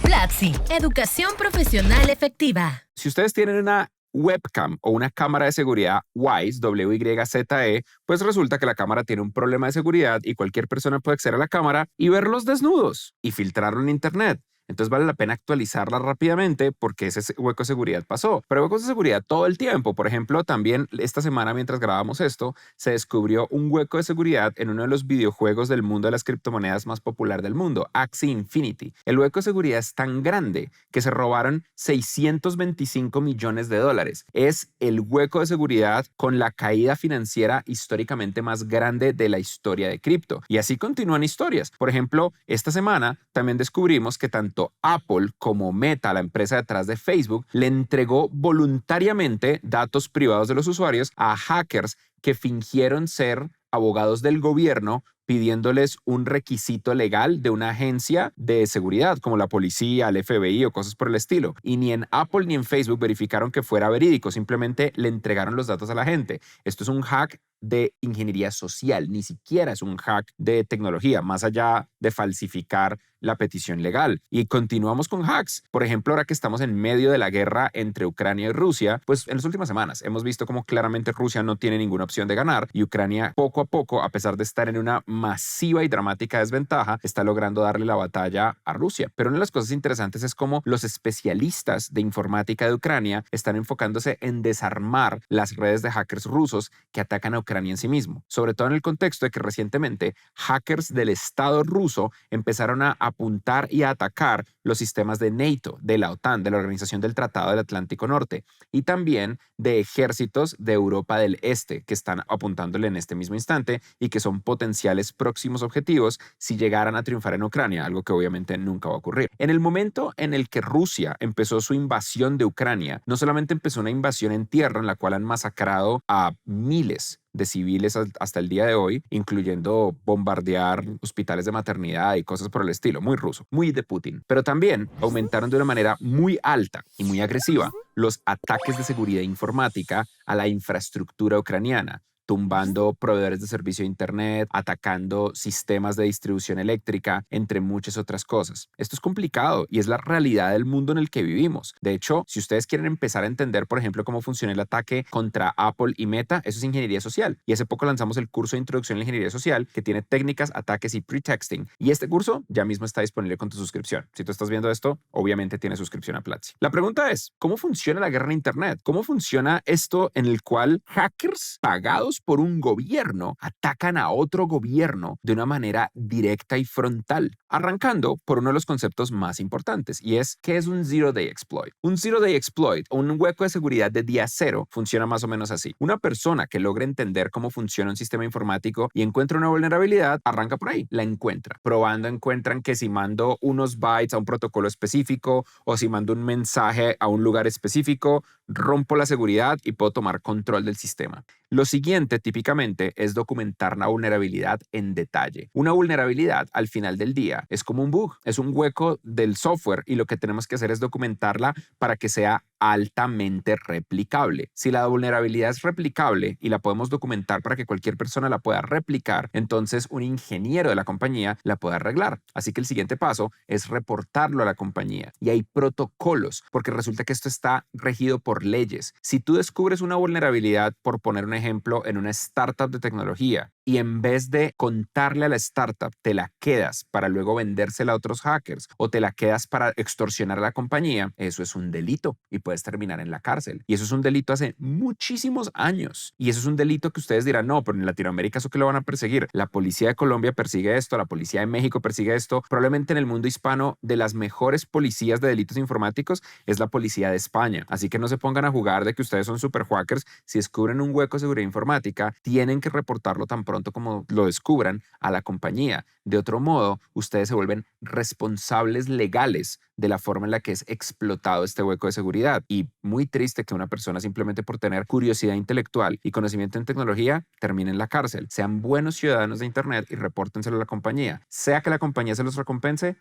Platzi, educación profesional efectiva. Si ustedes tienen una webcam o una cámara de seguridad WYZE, W-Y-Z-E, pues resulta que la cámara tiene un problema de seguridad y cualquier persona puede acceder a la cámara y verlos desnudos y filtrarlo en internet. Entonces vale la pena actualizarla rápidamente porque ese hueco de seguridad pasó. Pero hay huecos de seguridad todo el tiempo. Por ejemplo, también esta semana mientras grabamos esto, se descubrió un hueco de seguridad en uno de los videojuegos del mundo de las criptomonedas más popular del mundo, Axie Infinity. El hueco de seguridad es tan grande que se robaron $625 millones. Es el hueco de seguridad con la caída financiera históricamente más grande de la historia de cripto. Y así continúan historias. Por ejemplo, esta semana también descubrimos que tanto Apple como Meta, la empresa detrás de Facebook, le entregó voluntariamente datos privados de los usuarios a hackers que fingieron ser abogados del gobierno pidiéndoles un requisito legal de una agencia de seguridad como la policía, el FBI o cosas por el estilo. Y ni en Apple ni en Facebook verificaron que fuera verídico, simplemente le entregaron los datos a la gente. Esto es un hack de ingeniería social, ni siquiera es un hack de tecnología, más allá de falsificar la petición legal. Y continuamos con hacks. Por ejemplo, ahora que estamos en medio de la guerra entre Ucrania y Rusia, pues en las últimas semanas hemos visto cómo claramente Rusia no tiene ninguna opción de ganar y Ucrania poco a poco, a pesar de estar en una masiva y dramática desventaja, está logrando darle la batalla a Rusia. Pero una de las cosas interesantes es cómo los especialistas de informática de Ucrania están enfocándose en desarmar las redes de hackers rusos que atacan a Ucrania en sí mismo. Sobre todo en el contexto de que recientemente hackers del Estado ruso empezaron a apuntar y a atacar los sistemas de NATO, de la OTAN, de la Organización del Tratado del Atlántico Norte, y también de ejércitos de Europa del Este que están apuntándole en este mismo instante y que son potenciales próximos objetivos si llegaran a triunfar en Ucrania, algo que obviamente nunca va a ocurrir. En el momento en el que Rusia empezó su invasión de Ucrania, no solamente empezó una invasión en tierra en la cual han masacrado a miles de civiles hasta el día de hoy, incluyendo bombardear hospitales de maternidad y cosas por el estilo, muy ruso, muy de Putin. Pero también aumentaron de una manera muy alta y muy agresiva los ataques de seguridad informática a la infraestructura ucraniana, tumbando proveedores de servicio de Internet, atacando sistemas de distribución eléctrica, entre muchas otras cosas. Esto es complicado y es la realidad del mundo en el que vivimos. De hecho, si ustedes quieren empezar a entender, por ejemplo, cómo funciona el ataque contra Apple y Meta, eso es ingeniería social. Y hace poco lanzamos el curso de Introducción a la Ingeniería Social, que tiene técnicas, ataques y pretexting. Y este curso ya mismo está disponible con tu suscripción. Si tú estás viendo esto, obviamente tienes suscripción a Platzi. La pregunta es, ¿cómo funciona la guerra en Internet? ¿Cómo funciona esto en el cual hackers pagados por un gobierno atacan a otro gobierno de una manera directa y frontal? Arrancando por uno de los conceptos más importantes, y es ¿qué es un Zero Day Exploit? Un Zero Day Exploit, o un hueco de seguridad de día cero, funciona más o menos así. Una persona que logra entender cómo funciona un sistema informático y encuentra una vulnerabilidad, arranca por ahí, la encuentra. Probando encuentran que si mando unos bytes a un protocolo específico o si mando un mensaje a un lugar específico, rompo la seguridad y puedo tomar control del sistema. Lo siguiente típicamente es documentar la vulnerabilidad en detalle. Una vulnerabilidad al final del día es como un bug, es un hueco del software y lo que tenemos que hacer es documentarla para que sea altamente replicable. Si la vulnerabilidad es replicable y la podemos documentar para que cualquier persona la pueda replicar, entonces un ingeniero de la compañía la puede arreglar. Así que el siguiente paso es reportarlo a la compañía. Y hay protocolos, porque resulta que esto está regido por leyes. Si tú descubres una vulnerabilidad, por poner un ejemplo, en una startup de tecnología, y en vez de contarle a la startup, te la quedas para luego vendérsela a otros hackers o te la quedas para extorsionar a la compañía, eso es un delito y puedes terminar en la cárcel. Y eso es un delito hace muchísimos años. Y eso es un delito que ustedes dirán, no, pero en Latinoamérica eso que lo van a perseguir. La policía de Colombia persigue esto, la policía de México persigue esto. Probablemente en el mundo hispano de las mejores policías de delitos informáticos es la policía de España. Así que no se pongan a jugar de que ustedes son super hackers. Si descubren un hueco de seguridad informática, tienen que reportarlo tan pronto como lo descubran a la compañía. De otro modo, ustedes se vuelven responsables legales de la forma en la que es explotado este hueco de seguridad. Y muy triste que una persona simplemente por tener curiosidad intelectual y conocimiento en tecnología termine en la cárcel. Sean buenos ciudadanos de Internet y repórtenselo a la compañía. Sea que la compañía se los recompense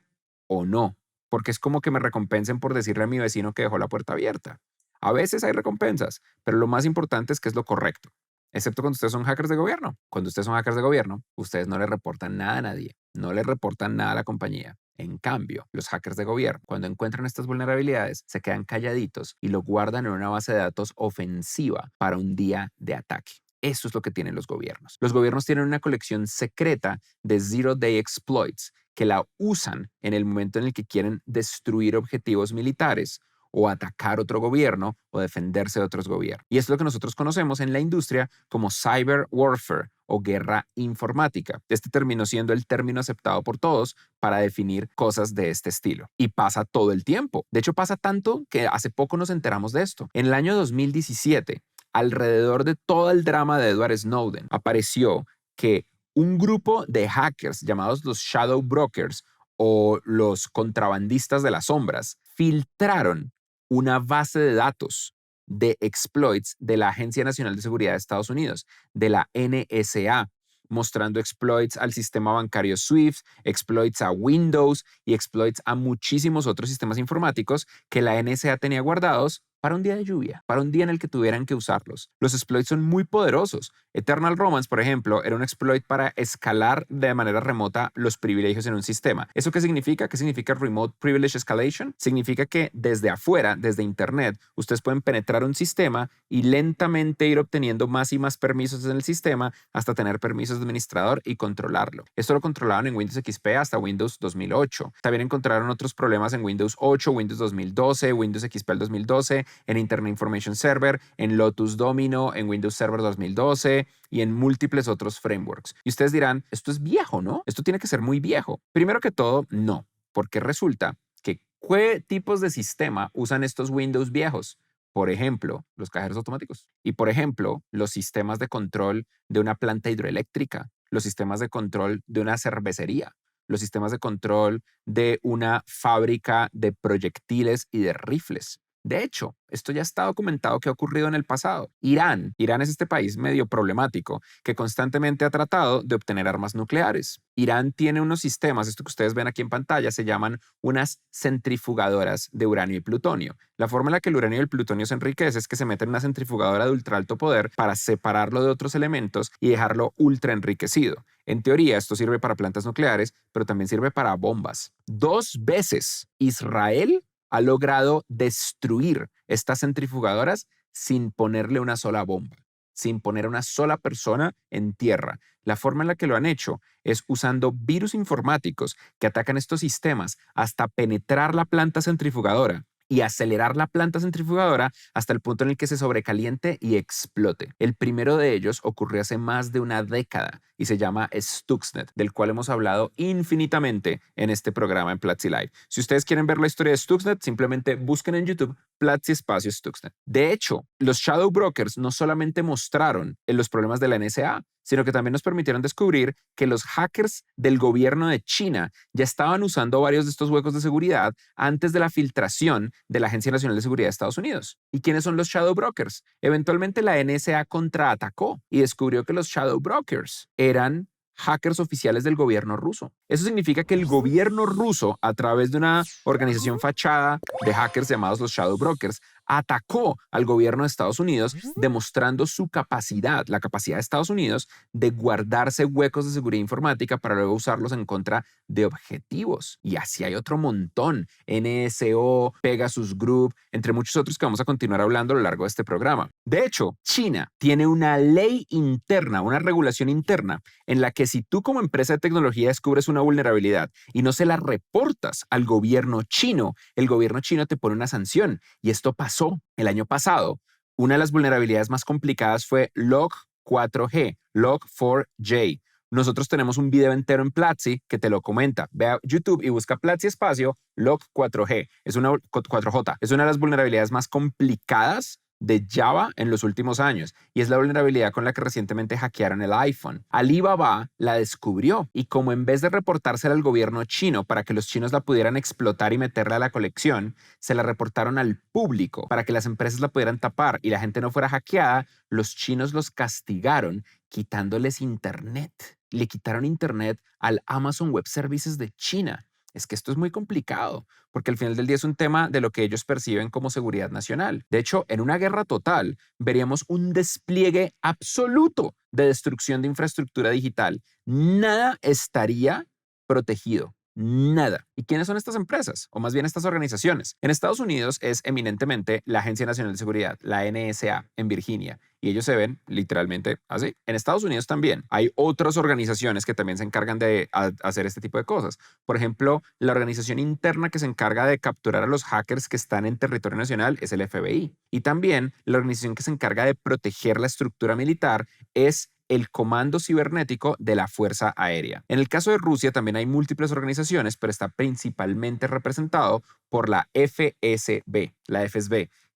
o no. Porque es como que me recompensen por decirle a mi vecino que dejó la puerta abierta. A veces hay recompensas, pero lo más importante es que es lo correcto. Excepto cuando ustedes son hackers de gobierno. Cuando ustedes son hackers de gobierno, ustedes no le reportan nada a nadie. no le reportan nada a la compañía. En cambio, los hackers de gobierno, cuando encuentran estas vulnerabilidades, se quedan calladitos y lo guardan en una base de datos ofensiva para un día de ataque. Eso es lo que tienen los gobiernos. Los gobiernos tienen una colección secreta de Zero Day Exploits que la usan en el momento en el que quieren destruir objetivos militares o atacar otro gobierno o defenderse de otros gobiernos. Y es lo que nosotros conocemos en la industria como cyber warfare o guerra informática. Este terminó siendo el término aceptado por todos para definir cosas de este estilo. Y pasa todo el tiempo. De hecho, pasa tanto que hace poco nos enteramos de esto. En el año 2017, alrededor de todo el drama de Edward Snowden, apareció que un grupo de hackers llamados los Shadow Brokers o los contrabandistas de las sombras filtraron una base de datos de exploits de la Agencia Nacional de Seguridad de Estados Unidos, de la NSA, mostrando exploits al sistema bancario SWIFT, exploits a Windows y exploits a muchísimos otros sistemas informáticos que la NSA tenía guardados para un día de lluvia, para un día en el que tuvieran que usarlos. Los exploits son muy poderosos. Eternal Romance, por ejemplo, era un exploit para escalar de manera remota los privilegios en un sistema. ¿Eso qué significa? ¿Qué significa Remote Privilege Escalation? Significa que desde afuera, desde Internet, ustedes pueden penetrar un sistema y lentamente ir obteniendo más y más permisos en el sistema hasta tener permisos de administrador y controlarlo. Esto lo controlaban en Windows XP hasta Windows 2008. También encontraron otros problemas en Windows 8, Windows 2012, Windows XP al 2012, en Internet Information Server, en Lotus Domino, en Windows Server 2012 y en múltiples otros frameworks. Y ustedes dirán, esto es viejo, ¿no? Esto tiene que ser muy viejo. Primero que todo, no, porque resulta que ¿qué tipos de sistema usan estos Windows viejos? Por ejemplo, los cajeros automáticos. Y por ejemplo, los sistemas de control de una planta hidroeléctrica, los sistemas de control de una cervecería, los sistemas de control de una fábrica de proyectiles y de rifles. De hecho, esto ya está documentado que ha ocurrido en el pasado. Irán es este país medio problemático que constantemente ha tratado de obtener armas nucleares. Irán tiene unos sistemas, esto que ustedes ven aquí en pantalla, se llaman unas centrifugadoras de uranio y plutonio. La forma en la que el uranio y el plutonio se enriquece es que se mete en una centrifugadora de ultra alto poder para separarlo de otros elementos y dejarlo ultra enriquecido. En teoría, esto sirve para plantas nucleares, pero también sirve para bombas. 2 veces Israel ha logrado destruir estas centrifugadoras sin ponerle una sola bomba, sin poner a una sola persona en tierra. La forma en la que lo han hecho es usando virus informáticos que atacan estos sistemas hasta penetrar la planta centrifugadora y acelerar la planta centrifugadora hasta el punto en el que se sobrecaliente y explote. El primero de ellos ocurrió hace más de una década y se llama Stuxnet, del cual hemos hablado infinitamente en este programa en Platzi Live. Si ustedes quieren ver la historia de Stuxnet, simplemente busquen en YouTube Platzi espacio Stuxnet. De hecho, los Shadow Brokers no solamente mostraron los problemas de la NSA, sino que también nos permitieron descubrir que los hackers del gobierno de China ya estaban usando varios de estos huecos de seguridad antes de la filtración de la Agencia Nacional de Seguridad de Estados Unidos. ¿Y quiénes son los Shadow Brokers? Eventualmente la NSA contraatacó y descubrió que los Shadow Brokers eran hackers oficiales del gobierno ruso. Eso significa que el gobierno ruso, a través de una organización fachada de hackers llamados los Shadow Brokers, atacó al gobierno de Estados Unidos, demostrando su capacidad, la capacidad de Estados Unidos de guardarse huecos de seguridad informática para luego usarlos en contra de objetivos. Y así hay otro montón. NSO, Pegasus Group, entre muchos otros que vamos a continuar hablando a lo largo de este programa. De hecho, China tiene una ley interna, una regulación interna, en la que si tú como empresa de tecnología descubres una vulnerabilidad y no se la reportas al gobierno chino, el gobierno chino te pone una sanción. Y esto pasó el año pasado. Una de las vulnerabilidades más complicadas fue Log4j, Log4j. Nosotros tenemos un video entero en Platzi que te lo comenta. Ve a YouTube y busca Platzi espacio Log4j. Es una 4J. Es una de las vulnerabilidades más complicadas de Java en los últimos años y es la vulnerabilidad con la que recientemente hackearon el iPhone. Alibaba la descubrió y como en vez de reportársela al gobierno chino para que los chinos la pudieran explotar y meterla a la colección, se la reportaron al público para que las empresas la pudieran tapar y la gente no fuera hackeada, los chinos los castigaron quitándoles internet. Le quitaron internet al Amazon Web Services de China. Es que esto es muy complicado, porque al final del día es un tema de lo que ellos perciben como seguridad nacional. De hecho, en una guerra total, veríamos un despliegue absoluto de destrucción de infraestructura digital. Nada estaría protegido. Nada. ¿Y quiénes son estas empresas? O más bien estas organizaciones. En Estados Unidos es eminentemente la Agencia Nacional de Seguridad, la NSA, en Virginia. Y ellos se ven literalmente así. En Estados Unidos también hay otras organizaciones que también se encargan de hacer este tipo de cosas. Por ejemplo, la organización interna que se encarga de capturar a los hackers que están en territorio nacional es el FBI. Y también la organización que se encarga de proteger la estructura militar es el Comando Cibernético de la Fuerza Aérea. En el caso de Rusia también hay múltiples organizaciones, pero está principalmente representado por la FSB,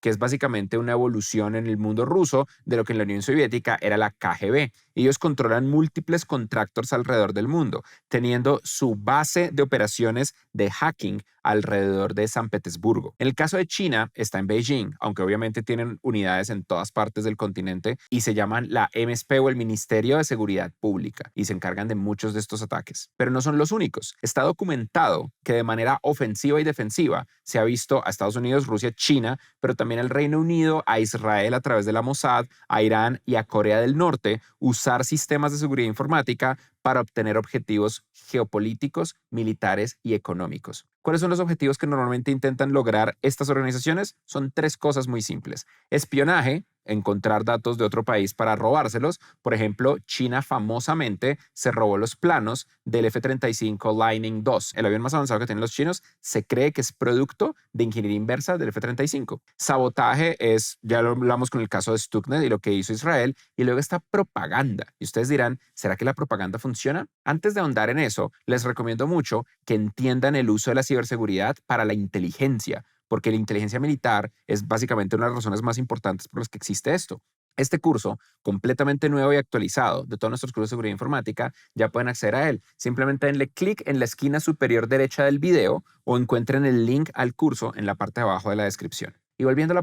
que es básicamente una evolución en el mundo ruso de lo que en la Unión Soviética era la KGB. Ellos controlan múltiples contractors alrededor del mundo, teniendo su base de operaciones de hacking alrededor de San Petersburgo. En el caso de China, está en Beijing, aunque obviamente tienen unidades en todas partes del continente y se llaman la MSP o el Ministerio de Seguridad Pública y se encargan de muchos de estos ataques. Pero no son los únicos. Está documentado que de manera ofensiva y defensiva se ha visto a Estados Unidos, Rusia, China, pero también al Reino Unido, a Israel a través de la Mossad, a Irán y a Corea del Norte usar sistemas de seguridad informática para obtener objetivos geopolíticos, militares y económicos. ¿Cuáles son los objetivos que normalmente intentan lograr estas organizaciones? Son tres cosas muy simples. Espionaje, encontrar datos de otro país para robárselos. Por ejemplo, China famosamente se robó los planos del F-35 Lightning II. El avión más avanzado que tienen los chinos se cree que es producto de ingeniería inversa del F-35. Sabotaje es, ya lo hablamos con el caso de Stuxnet y lo que hizo Israel. Y luego está propaganda. Y ustedes dirán, ¿será que la propaganda funciona? Antes de ahondar en eso, les recomiendo mucho que entiendan el uso de la ciberseguridad para la inteligencia, porque la inteligencia militar es básicamente una de las razones más importantes por las que existe esto. Este curso, completamente nuevo y actualizado de todos nuestros cursos de seguridad informática, ya pueden acceder a él. Simplemente denle clic en la esquina superior derecha del video o encuentren el link al curso en la parte de abajo de la descripción. Y volviendo a la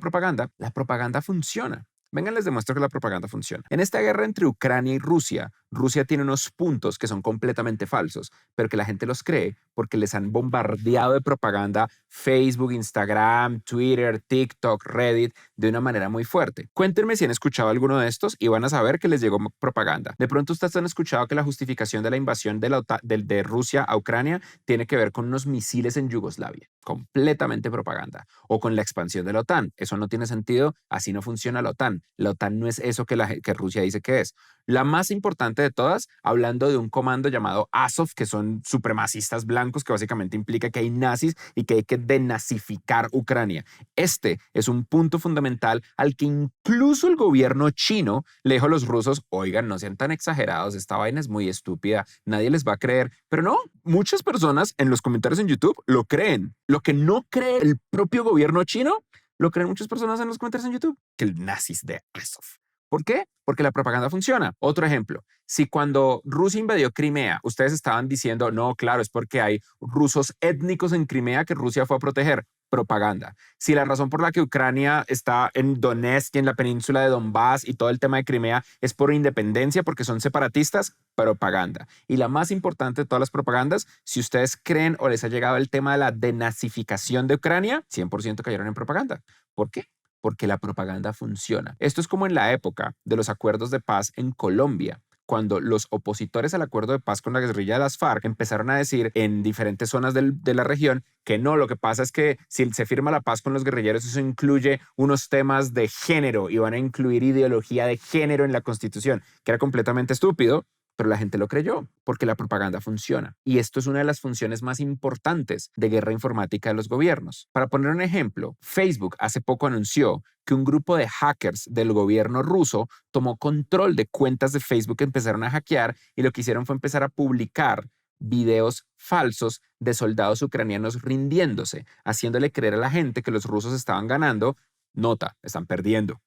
propaganda funciona. Vengan, les demuestro que la propaganda funciona. En esta guerra entre Ucrania y Rusia, Rusia tiene unos puntos que son completamente falsos, pero que la gente los cree porque les han bombardeado de propaganda Facebook, Instagram, Twitter, TikTok, Reddit de una manera muy fuerte. Cuéntenme si han escuchado alguno de estos y van a saber que les llegó propaganda. De pronto ustedes han escuchado que la justificación de la invasión de Rusia a Ucrania tiene que ver con unos misiles en Yugoslavia. Completamente propaganda. O con la expansión de la OTAN. Eso no tiene sentido, así no funciona la OTAN. La OTAN no es eso que Rusia dice que es. La más importante de todas, hablando de un comando llamado Azov, que son supremacistas blancos, que básicamente implica que hay nazis y que hay que denazificar Ucrania. Este es un punto fundamental al que incluso el gobierno chino le dijo a los rusos, oigan, no sean tan exagerados, esta vaina es muy estúpida, nadie les va a creer. Pero no, muchas personas en los comentarios en YouTube lo creen. Lo que no cree el propio gobierno chino, lo creen muchas personas en los comentarios en YouTube, que el nazis de Azov. ¿Por qué? Porque la propaganda funciona. Otro ejemplo, si cuando Rusia invadió Crimea, ustedes estaban diciendo, no, claro, es porque hay rusos étnicos en Crimea que Rusia fue a proteger. Propaganda. Si la razón por la que Ucrania está en Donetsk y en la península de Donbass y todo el tema de Crimea es por independencia, porque son separatistas, propaganda. Y la más importante de todas las propagandas, si ustedes creen o les ha llegado el tema de la denazificación de Ucrania, 100% cayeron en propaganda. ¿Por qué? Porque la propaganda funciona. Esto es como en la época de los acuerdos de paz en Colombia, cuando los opositores al acuerdo de paz con la guerrilla de las FARC empezaron a decir en diferentes zonas de la región que no, lo que pasa es que si se firma la paz con los guerrilleros, eso incluye unos temas de género y van a incluir ideología de género en la Constitución, que era completamente estúpido. Pero la gente lo creyó porque la propaganda funciona. Y esto es una de las funciones más importantes de guerra informática de los gobiernos. Para poner un ejemplo, Facebook hace poco anunció que un grupo de hackers del gobierno ruso tomó control de cuentas de Facebook que empezaron a hackear y lo que hicieron fue empezar a publicar videos falsos de soldados ucranianos rindiéndose, haciéndole creer a la gente que los rusos estaban ganando. Nota, están perdiendo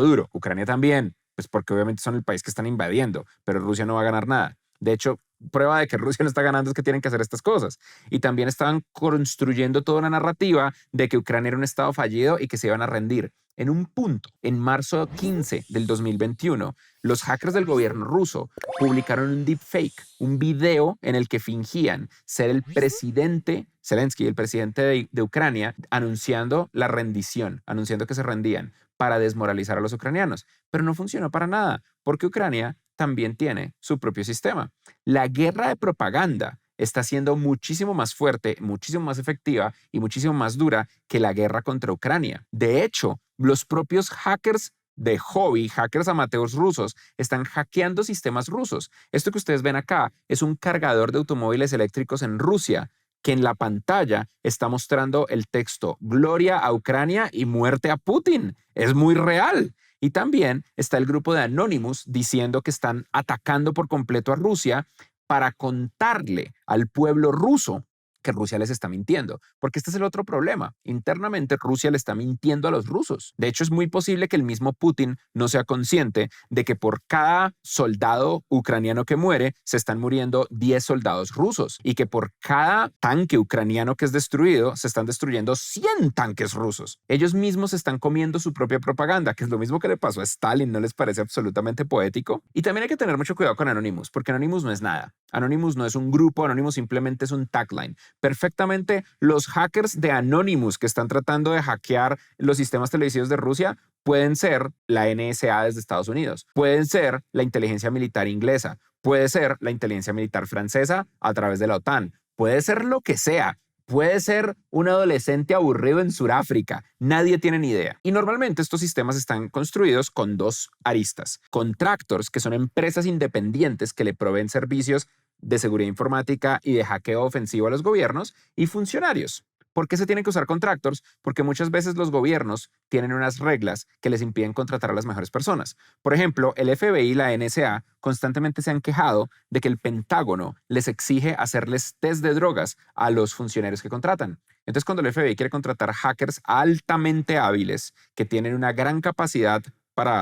duro. Ucrania también. Pues porque obviamente son el país que están invadiendo, pero Rusia no va a ganar nada. De hecho, prueba de que Rusia no está ganando es que tienen que hacer estas cosas. Y también estaban construyendo toda una narrativa de que Ucrania era un estado fallido y que se iban a rendir. En un punto, en marzo 15 del 2021, los hackers del gobierno ruso publicaron un deepfake, un video en el que fingían ser el presidente Zelensky, el presidente de Ucrania, anunciando la rendición, anunciando que se rendían para desmoralizar a los ucranianos. Pero no funcionó para nada, porque Ucrania también tiene su propio sistema. La guerra de propaganda está siendo muchísimo más fuerte, muchísimo más efectiva y muchísimo más dura que la guerra contra Ucrania. De hecho, los propios hackers de hobby, hackers amateurs rusos, están hackeando sistemas rusos. Esto que ustedes ven acá es un cargador de automóviles eléctricos en Rusia, que en la pantalla está mostrando el texto "Gloria a Ucrania y muerte a Putin". Es muy real. Y también está el grupo de Anonymous diciendo que están atacando por completo a Rusia para contarle al pueblo ruso que Rusia les está mintiendo, porque este es el otro problema. Internamente Rusia le está mintiendo a los rusos. De hecho, es muy posible que el mismo Putin no sea consciente de que por cada soldado ucraniano que muere, se están muriendo 10 soldados rusos y que por cada tanque ucraniano que es destruido, se están destruyendo 100 tanques rusos. Ellos mismos están comiendo su propia propaganda, que es lo mismo que le pasó a Stalin. ¿No les parece absolutamente poético? Y también hay que tener mucho cuidado con Anonymous, porque Anonymous no es nada. Anonymous no es un grupo, Anonymous simplemente es un tagline. Perfectamente, los hackers de Anonymous que están tratando de hackear los sistemas televisivos de Rusia pueden ser la NSA desde Estados Unidos, pueden ser la inteligencia militar inglesa, puede ser la inteligencia militar francesa a través de la OTAN, puede ser lo que sea. Puede ser un adolescente aburrido en Sudáfrica. Nadie tiene ni idea. Y normalmente estos sistemas están construidos con dos aristas. Contractors, que son empresas independientes que le proveen servicios de seguridad informática y de hackeo ofensivo a los gobiernos, y funcionarios. ¿Por qué se tienen que usar contractors? Porque muchas veces los gobiernos tienen unas reglas que les impiden contratar a las mejores personas. Por ejemplo, el FBI y la NSA constantemente se han quejado de que el Pentágono les exige hacerles test de drogas a los funcionarios que contratan. Entonces, cuando el FBI quiere contratar hackers altamente hábiles que tienen una gran capacidad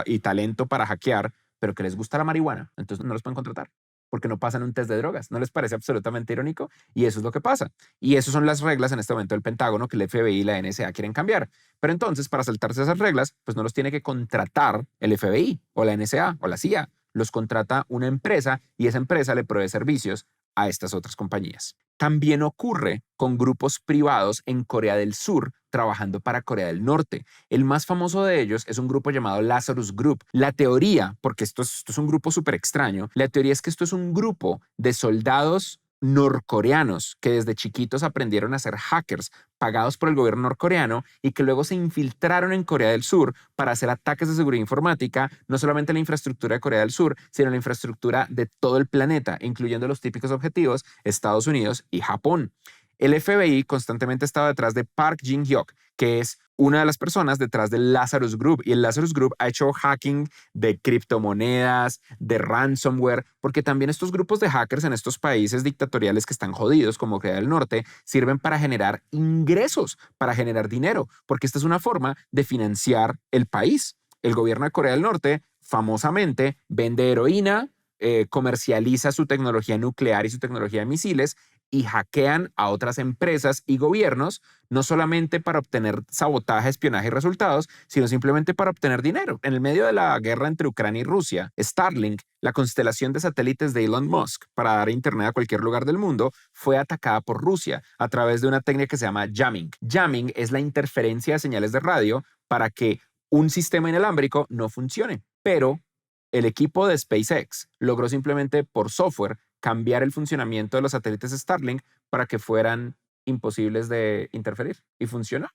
y talento para hackear, pero que les gusta la marihuana, entonces no los pueden contratar porque no pasan un test de drogas. ¿No les parece absolutamente irónico? Y eso es lo que pasa. Y esas son las reglas en este momento del Pentágono que el FBI y la NSA quieren cambiar. Pero entonces, para saltarse esas reglas, pues no los tiene que contratar el FBI o la NSA o la CIA. Los contrata una empresa y esa empresa le provee servicios a estas otras compañías. También ocurre con grupos privados en Corea del Sur trabajando para Corea del Norte. El más famoso de ellos es un grupo llamado Lazarus Group. La teoría, porque esto es un grupo súper extraño, la teoría es que esto es un grupo de soldados norcoreanos que desde chiquitos aprendieron a ser hackers pagados por el gobierno norcoreano y que luego se infiltraron en Corea del Sur para hacer ataques de seguridad informática, no solamente en la infraestructura de Corea del Sur, sino en la infraestructura de todo el planeta, incluyendo los típicos objetivos Estados Unidos y Japón. El FBI constantemente estaba detrás de Park Jin-hyuk, que es una de las personas detrás del Lazarus Group. Y el Lazarus Group ha hecho hacking de criptomonedas, de ransomware, porque también estos grupos de hackers en estos países dictatoriales que están jodidos, como Corea del Norte, sirven para generar ingresos, para generar dinero, porque esta es una forma de financiar el país. El gobierno de Corea del Norte famosamente vende heroína, comercializa su tecnología nuclear y su tecnología de misiles y hackean a otras empresas y gobiernos, no solamente para obtener sabotaje, espionaje y resultados, sino simplemente para obtener dinero. En el medio de la guerra entre Ucrania y Rusia, Starlink, la constelación de satélites de Elon Musk para dar internet a cualquier lugar del mundo, fue atacada por Rusia a través de una técnica que se llama jamming. Jamming es la interferencia de señales de radio para que un sistema inalámbrico no funcione, pero el equipo de SpaceX logró simplemente por software cambiar el funcionamiento de los satélites Starlink para que fueran imposibles de interferir. Y funcionó.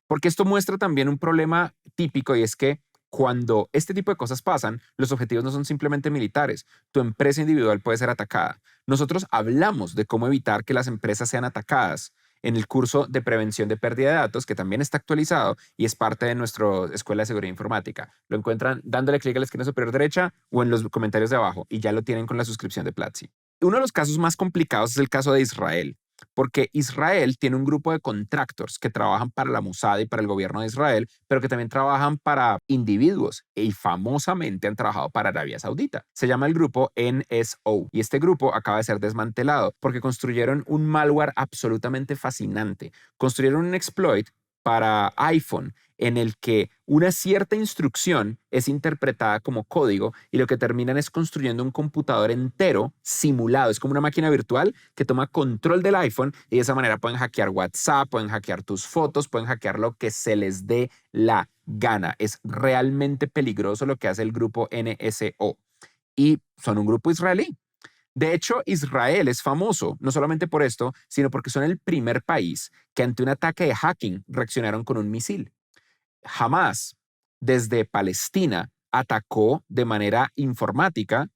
Porque esto muestra también un problema típico y es que cuando este tipo de cosas pasan, los objetivos no son simplemente militares. Tu empresa individual puede ser atacada. Nosotros hablamos de cómo evitar que las empresas sean atacadas en el curso de prevención de pérdida de datos, que también está actualizado y es parte de nuestra Escuela de Seguridad Informática. Lo encuentran dándole clic a la esquina superior derecha o en los comentarios de abajo y ya lo tienen con la suscripción de Platzi. Uno de los casos más complicados es el caso de Israel, porque Israel tiene un grupo de contractors que trabajan para la Mossad y para el gobierno de Israel, pero que también trabajan para individuos y famosamente han trabajado para Arabia Saudita. Se llama el grupo NSO y este grupo acaba de ser desmantelado porque construyeron un malware absolutamente fascinante. Construyeron un exploit para iPhone en el que una cierta instrucción es interpretada como código y lo que terminan es construyendo un computador entero simulado. Es como una máquina virtual que toma control del iPhone y de esa manera pueden hackear WhatsApp, pueden hackear tus fotos, pueden hackear lo que se les dé la gana. Es realmente peligroso lo que hace el grupo NSO y son un grupo israelí. De hecho, Israel es famoso, no solamente por esto, sino porque son el primer país que ante un ataque de hacking reaccionaron con un misil. Jamás, desde Palestina, atacó de manera informática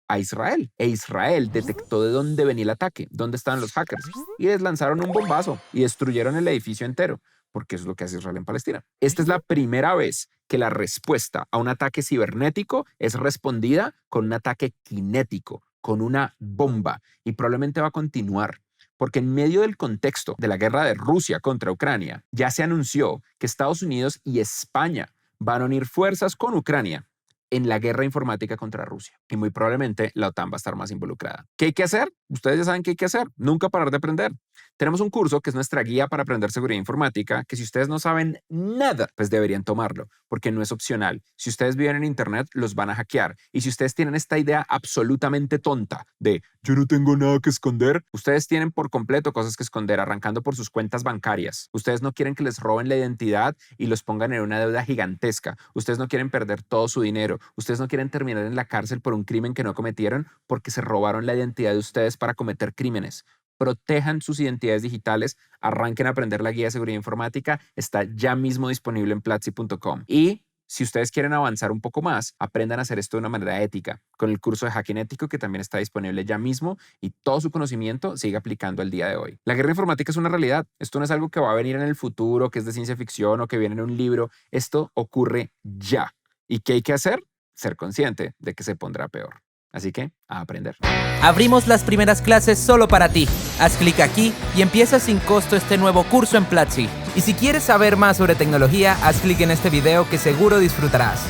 a Israel. E Israel detectó de dónde venía el ataque, dónde estaban los hackers, y les lanzaron un bombazo y destruyeron el edificio entero, porque eso es lo que hace Israel en Palestina. Esta es la primera vez que la respuesta a un ataque cibernético es respondida con un ataque cinético, con una bomba, y probablemente va a continuar. Porque en medio del contexto de la guerra de Rusia contra Ucrania, ya se anunció que Estados Unidos y España van a unir fuerzas con Ucrania en la guerra informática contra Rusia. Y muy probablemente la OTAN va a estar más involucrada. ¿Qué hay que hacer? Ustedes ya saben qué hay que hacer. Nunca parar de aprender. Tenemos un curso que es nuestra guía para aprender seguridad informática, que si ustedes no saben nada, pues deberían tomarlo, porque no es opcional. Si ustedes viven en Internet, los van a hackear. Y si ustedes tienen esta idea absolutamente tonta de yo no tengo nada que esconder, ustedes tienen por completo cosas que esconder, arrancando por sus cuentas bancarias. Ustedes no quieren que les roben la identidad y los pongan en una deuda gigantesca. Ustedes no quieren perder todo su dinero. Ustedes no quieren terminar en la cárcel por un crimen que no cometieron porque se robaron la identidad de ustedes para cometer crímenes. Protejan sus identidades digitales, arranquen a aprender la guía de seguridad informática, está ya mismo disponible en Platzi.com. Y si ustedes quieren avanzar un poco más, aprendan a hacer esto de una manera ética, con el curso de hacking ético que también está disponible ya mismo y todo su conocimiento sigue aplicando al día de hoy. La guerra informática es una realidad. Esto no es algo que va a venir en el futuro, que es de ciencia ficción o que viene en un libro. Esto ocurre ya. ¿Y qué hay que hacer? Ser consciente de que se pondrá peor. Así que, a aprender. Abrimos las primeras clases solo para ti. Haz clic aquí y empieza sin costo este nuevo curso en Platzi. Y si quieres saber más sobre tecnología, haz clic en este video que seguro disfrutarás.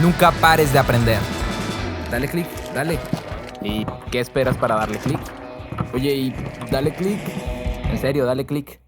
Nunca pares de aprender. Dale clic, dale. ¿Y qué esperas para darle clic? Oye, y dale clic. En serio, dale clic.